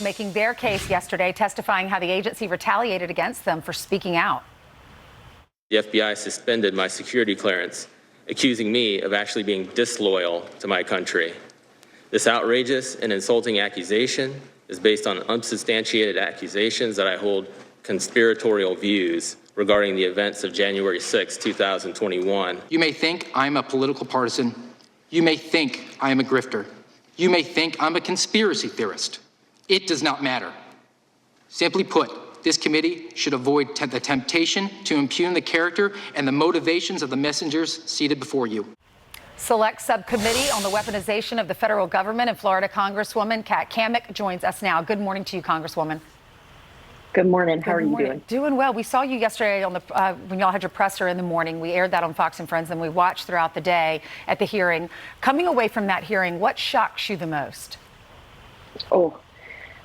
Making their case yesterday, testifying how the agency retaliated against them for speaking out. The FBI suspended my security clearance, accusing me of actually being disloyal to my country. This outrageous and insulting accusation is based on unsubstantiated accusations that I hold conspiratorial views regarding the events of January 6, 2021. You may think I'm a political partisan. You may think I am a grifter. You may think I'm a conspiracy theorist. It does not matter. Simply put, this committee should avoid the temptation to impugn the character and the motivations of the messengers seated before you. Select Subcommittee on the Weaponization of the Federal Government and Florida Congresswoman Cammack joins us now. Good morning to you, Congresswoman. Good morning. How are you doing? Doing well. We saw you yesterday on the when y'all had your presser in the morning. We aired that on Fox and Friends, and we watched throughout the day at the hearing. Coming away from that hearing, what shocks you the most? Oh,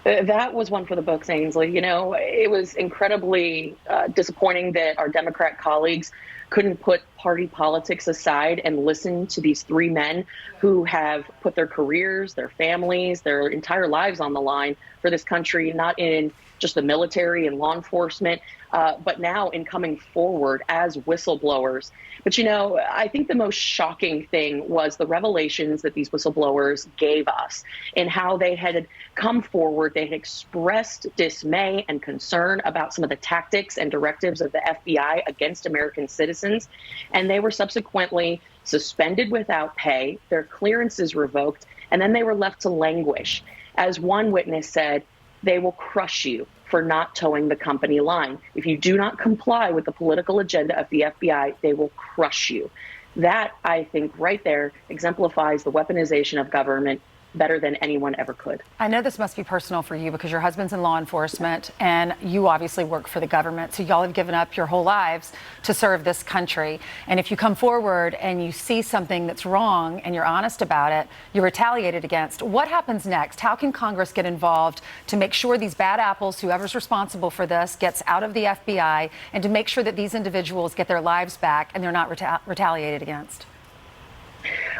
that was one for the books, Ainsley. You know, it was incredibly disappointing that our Democrat colleagues couldn't put party politics aside and listen to these three men who have put their careers, their families, their entire lives on the line for this country, not in just the military and law enforcement, but now in coming forward as whistleblowers. But, you know, I think the most shocking thing was the revelations that these whistleblowers gave us and how they had come forward. They had expressed dismay and concern about some of the tactics and directives of the FBI against American citizens. And they were subsequently suspended without pay, their clearances revoked, and then they were left to languish. As one witness said, they will crush you for not towing the company line. If you do not comply with the political agenda of the FBI, they will crush you. That, I think, right there exemplifies the weaponization of government better than anyone ever could. I know this must be personal for you because your husband's in law enforcement and you obviously work for the government. So y'all have given up your whole lives to serve this country. And if you come forward and you see something that's wrong and you're honest about it, you're retaliated against. What happens next? How can Congress get involved to make sure these bad apples, whoever's responsible for this, gets out of the FBI and to make sure that these individuals get their lives back and they're not retaliated against?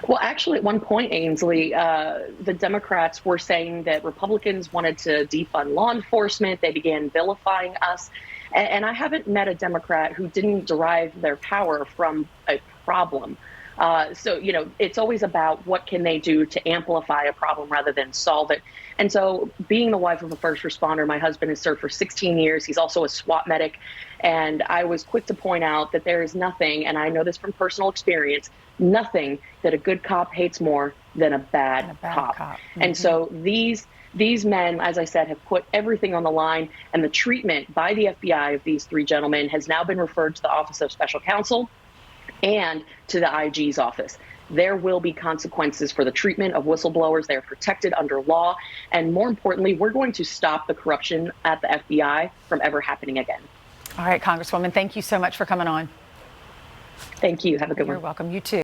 Well, actually, at one point, Ainsley, the Democrats were saying that Republicans wanted to defund law enforcement. They began vilifying us. And I haven't met a Democrat who didn't derive their power from a problem. So, you know, it's always about what can they do to amplify a problem rather than solve it. And so being the wife of a first responder, my husband has served for 16 years. He's also a SWAT medic. And I was quick to point out that there is nothing, and I know this from personal experience, nothing that a good cop hates more than a bad cop. Mm-hmm. And so these men, as I said, have put everything on the line, and the treatment by the FBI of these three gentlemen has now been referred to the Office of Special Counsel and to the IG's office. There will be consequences for the treatment of whistleblowers. They are protected under law. And more importantly, we're going to stop the corruption at the FBI from ever happening again. All right, Congresswoman, thank you so much for coming on. Thank you. Have a good one. You're welcome. You too.